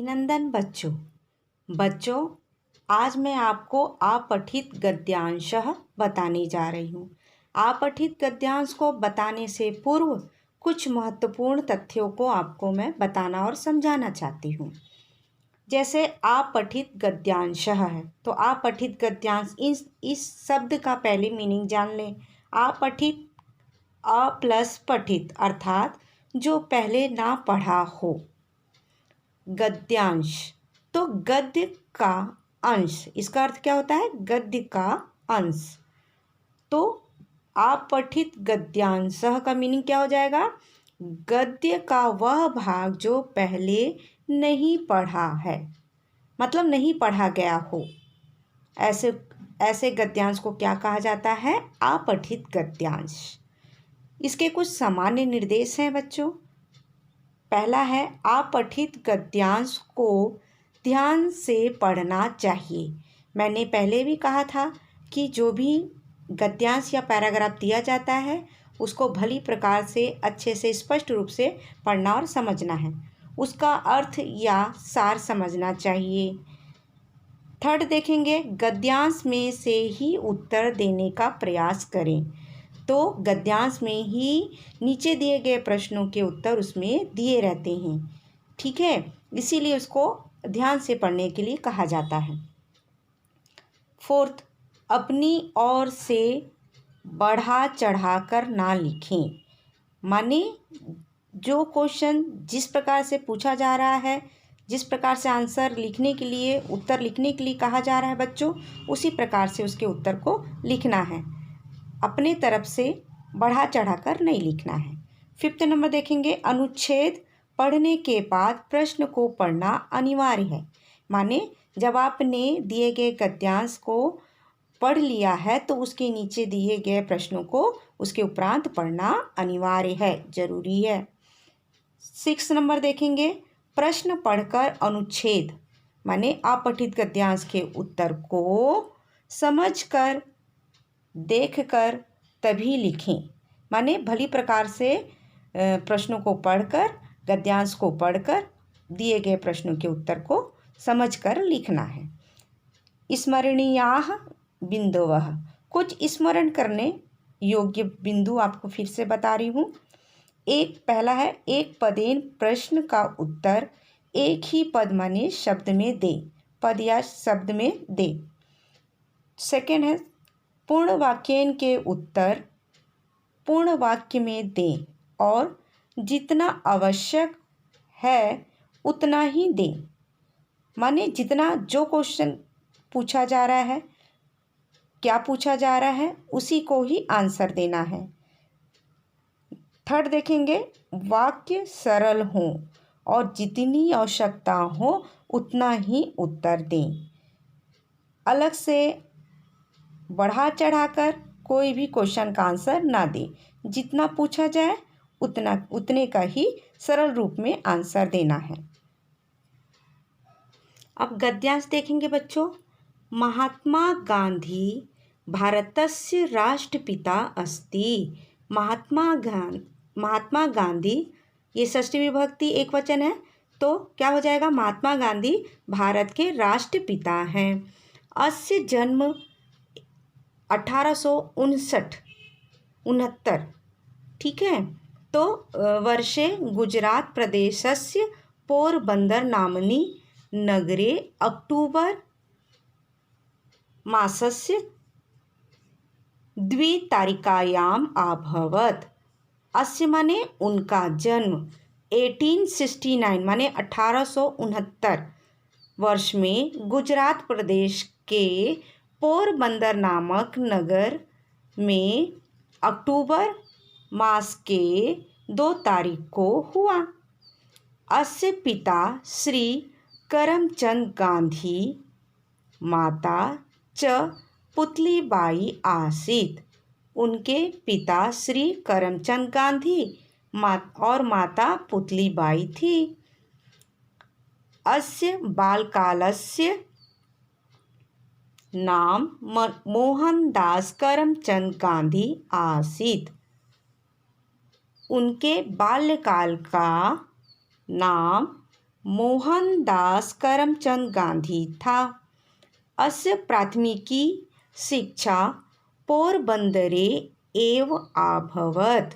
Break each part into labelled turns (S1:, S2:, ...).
S1: अभिनंदन बच्चों, आज मैं आपको अपठित गद्यांश बताने जा रही हूँ। अपठित गद्यांश को बताने से पूर्व कुछ महत्वपूर्ण तथ्यों को आपको मैं बताना और समझाना चाहती हूँ। जैसे अपठित गद्यांश है, तो अपठित गद्यांश इस शब्द का पहले मीनिंग जान लें। अपठित अ प्लस पठित अर्थात जो पहले ना पढ़ा हो। गद्यांश तो गद्य का अंश, इसका अर्थ क्या होता है? गद्य का अंश। तो अपठित गद्यांश का मीनिंग क्या हो जाएगा? गद्य का वह भाग जो पहले नहीं पढ़ा है, मतलब नहीं पढ़ा गया हो। ऐसे गद्यांश को क्या कहा जाता है? अपठित गद्यांश। इसके कुछ सामान्य निर्देश हैं बच्चों। पहला है, अपठित गद्यांश को ध्यान से पढ़ना चाहिए। मैंने पहले भी कहा था कि जो भी गद्यांश या पैराग्राफ दिया जाता है उसको भली प्रकार से अच्छे से स्पष्ट रूप से पढ़ना और समझना है। उसका अर्थ या सार समझना चाहिए। थर्ड देखेंगे, गद्यांश में से ही उत्तर देने का प्रयास करें। तो गद्यांश में ही नीचे दिए गए प्रश्नों के उत्तर उसमें दिए रहते हैं, ठीक है, इसीलिए उसको ध्यान से पढ़ने के लिए कहा जाता है। फोर्थ, अपनी ओर से बढ़ा चढ़ा कर ना लिखें। माने जो क्वेश्चन जिस प्रकार से पूछा जा रहा है, जिस प्रकार से आंसर लिखने के लिए, उत्तर लिखने के लिए कहा जा रहा है बच्चों, उसी प्रकार से उसके उत्तर को लिखना है। अपने तरफ से बढ़ा चढ़ाकर नहीं लिखना है। फिफ्थ नंबर देखेंगे, अनुच्छेद पढ़ने के बाद प्रश्न को पढ़ना अनिवार्य है। माने जब आपने दिए गए गद्यांश को पढ़ लिया है तो उसके नीचे दिए गए प्रश्नों को उसके उपरांत पढ़ना अनिवार्य है, जरूरी है। सिक्स नंबर देखेंगे, प्रश्न पढ़कर अनुच्छेद माने अपठित गद्यांश के उत्तर को समझकर देखकर तभी लिखें। माने भली प्रकार से प्रश्नों को पढ़कर, गद्यांश को पढ़कर दिए गए प्रश्नों के उत्तर को समझकर लिखना है। स्मरणीयाः बिंदवः, कुछ स्मरण करने योग्य बिंदु आपको फिर से बता रही हूँ। पहला है, एक पदेन प्रश्न का उत्तर एक ही पद माने शब्द में दे, पद या शब्द में दे। सेकेंड है, पूर्ण वाक्यन के उत्तर पूर्ण वाक्य में दें और जितना आवश्यक है उतना ही दें। माने जितना जो क्वेश्चन पूछा जा रहा है, क्या पूछा जा रहा है, उसी को ही आंसर देना है। थर्ड देखेंगे, वाक्य सरल हो और जितनी आवश्यकता हो उतना ही उत्तर दें। अलग से बढ़ा चढ़ाकर कोई भी क्वेश्चन का आंसर ना दे। जितना पूछा जाए उतने का ही सरल रूप में आंसर देना है। अब गद्यांश देखेंगे बच्चों। महात्मा गांधी भारतस्य राष्ट्रपिता अस्ति। महात्मा गांधी, ये षष्ठी विभक्ति एक वचन है, तो क्या हो जाएगा? महात्मा गांधी भारत के राष्ट्रपिता हैं। अस्य जन्म 1869, ठीक है। तो वर्षे गुजरात प्रदेशस्य पोरबंदर नाम्नि नगरे अक्टूबर मासस्य 2 तारिकायाम् अभवत्। अस्य माने उनका जन्म 1869 माने 1869 वर्ष में गुजरात प्रदेश के पोरबंदर नामक नगर में अक्टूबर मास के 2 तारीख को हुआ। अस्य पिता श्री करमचंद गांधी, माता च पुतलीबाई आसीत्। उनके पिता श्री करमचंद गांधी और माता पुतलीबाई थी। अस्य बालकालस्य नाम मोहनदास करमचंद गांधी आसीत्। उनके बाल्यकाल का नाम मोहनदास करमचंद गांधी था। अस्य प्राथमिकी शिक्षा पोरबंदरे एव अभवत्।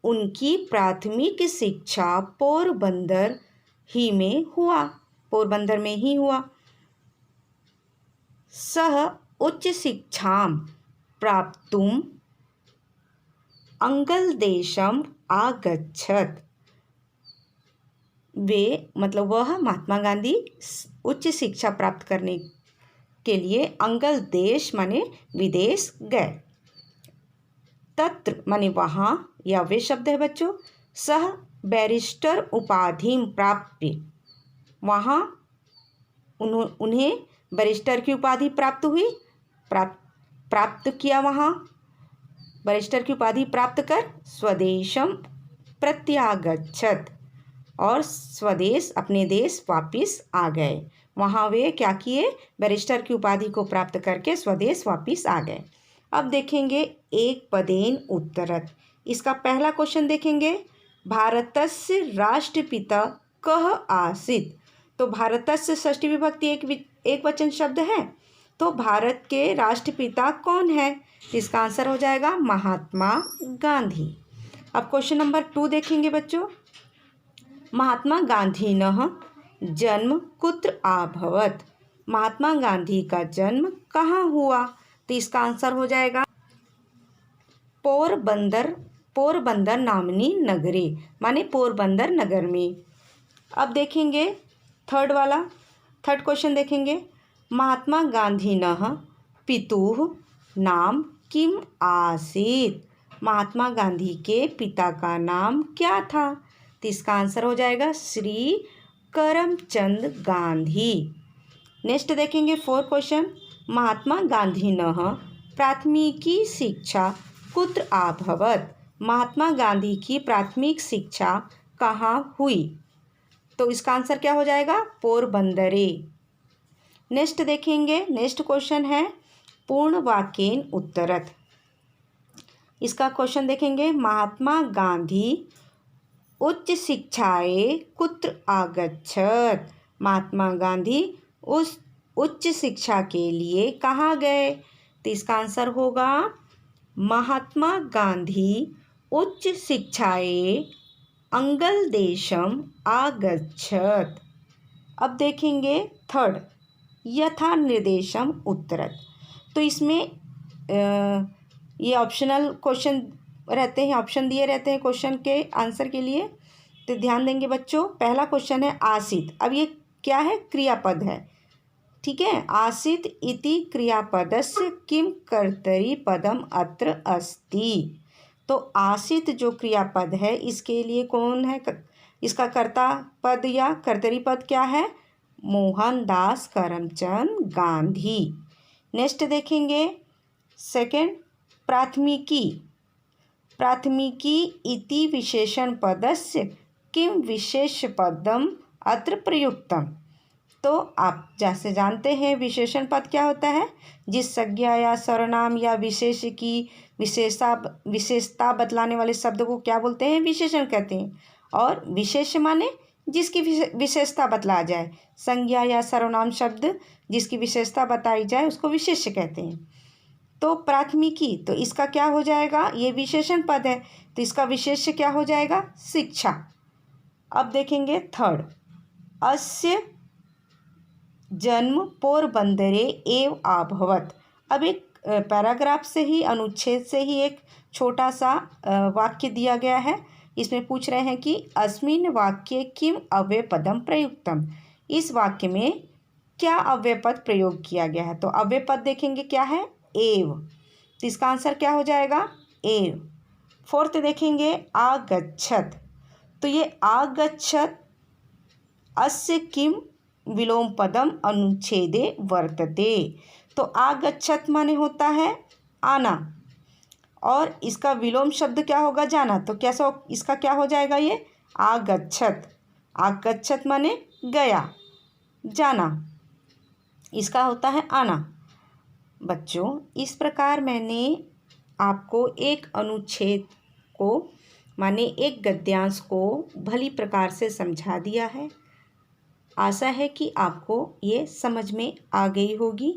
S1: उनकी प्राथमिक शिक्षा पोरबंदर ही में हुआ, पोरबंदर में ही हुआ। सः उच्च शिक्षां प्राप्तुम् अंगलदेशम् आगच्छत्। वे मतलब वह महात्मा गांधी उच्च शिक्षा प्राप्त करने के लिए अंगल देश माने विदेश गए। तत्र माने वहाँ, या वे शब्द है बच्चों। सह बैरिस्टर उपाधि प्राप्य, वहाँ उन्हें बैरिस्टर की उपाधि प्राप्त हुई, प्राप्त किया। वहाँ बैरिस्टर की उपाधि प्राप्त कर स्वदेशम प्रत्यागच्छत्, और स्वदेश अपने देश वापिस आ गए। वहाँ वे क्या किए, बैरिस्टर की उपाधि को प्राप्त करके स्वदेश वापिस आ गए। अब देखेंगे एक पदेन उत्तरत्। इसका पहला क्वेश्चन देखेंगे, भारतस्य राष्ट्रपिता कः आसीत्। तो भारतस्य षष्ठी विभक्ति एक वचन शब्द है, तो भारत के राष्ट्रपिता कौन है? इसका आंसर हो जाएगा महात्मा गांधी। अब क्वेश्चन नंबर 2 देखेंगे बच्चों, महात्मा गांधीनः जन्म कुत्र अभवत्। महात्मा गांधी का जन्म कहाँ हुआ? तो इसका आंसर हो जाएगा पोरबंदर नामनी नगरे, माने पोरबंदर नगर में। अब देखेंगे थर्ड क्वेश्चन देखेंगे, महात्मा गांधीनः पितुः नाम किम आसीत्। महात्मा गांधी के पिता का नाम क्या था? तो इसका आंसर हो जाएगा श्री करमचंद गांधी। नेक्स्ट देखेंगे 4 क्वेश्चन, महात्मा गांधीनः प्राथमिकी शिक्षा कुत्र अभवत्। महात्मा गांधी की प्राथमिक शिक्षा कहाँ हुई? तो इसका आंसर क्या हो जाएगा, पोरबंदरे। नेक्स्ट देखेंगे, नेक्स्ट क्वेश्चन है पूर्ण वाक्येन उत्तरत्। इसका क्वेश्चन देखेंगे, महात्मा गांधी उच्च शिक्षाए कुत्र आगच्छत्। महात्मा गांधी उस उच्च शिक्षा के लिए कहाँ गए? तो इसका आंसर होगा महात्मा गांधी उच्च शिक्षाए अंगल देशम आगच्छत्। अब देखेंगे थर्ड, यथा निर्देशम उत्तरत्। तो इसमें ये ऑप्शनल क्वेश्चन रहते हैं, ऑप्शन दिए रहते हैं क्वेश्चन के आंसर के लिए, तो ध्यान देंगे बच्चों। पहला क्वेश्चन है आसीत्। अब ये क्या है, क्रियापद है, ठीक है। आसीत् इति क्रियापदस्य किम कर्तरी पदम अत्र अस्ति। तो आसीत् जो क्रियापद है इसके लिए कौन है, इसका कर्ता पद या कर्तरी पद क्या है, मोहनदास करमचंद गांधी। नेक्स्ट देखेंगे सेकंड, प्राथमिकी इति विशेषण पदस्य किम विशेष पदम अत्र प्रयुक्तम। तो आप जैसे जानते हैं विशेषण पद क्या होता है, जिस संज्ञा या सर्वनाम या विशेष की विशेषता बतलाने वाले शब्द को क्या बोलते हैं, विशेषण कहते हैं। और विशेष माने जिसकी विशेषता बतला जाए, संज्ञा या सर्वनाम शब्द जिसकी विशेषता बताई जाए उसको विशेष कहते हैं। तो प्राथमिकी, तो इसका क्या हो जाएगा, ये विशेषण पद है तो इसका विशेष क्या हो जाएगा, शिक्षा। अब देखेंगे थर्ड, अस्य जन्म पोरबंदरे एव अभवत्। अब एक पैराग्राफ से ही, अनुच्छेद से ही एक छोटा सा वाक्य दिया गया है। इसमें पूछ रहे हैं कि अस्मिन् वाक्ये किम अव्ययपदम प्रयुक्तम। इस वाक्य में क्या अव्ययपद प्रयोग किया गया है। तो अव्ययपद देखेंगे क्या है, एव, तो इसका आंसर क्या हो जाएगा, एव। फोर्थ देखेंगे आगच्छत्। तो ये आगच्छत् अस्य किम विलोम पदम अनुच्छेदे वर्तते। तो आगच्छत् माने होता है आना, और इसका विलोम शब्द क्या होगा, जाना। तो कैसा इसका क्या हो जाएगा, ये आगच्छत्। आगच्छत् माने गया, जाना, इसका होता है आना। बच्चों इस प्रकार मैंने आपको एक अनुच्छेद को माने एक गद्यांश को भली प्रकार से समझा दिया है। आशा है कि आपको ये समझ में आ गई होगी।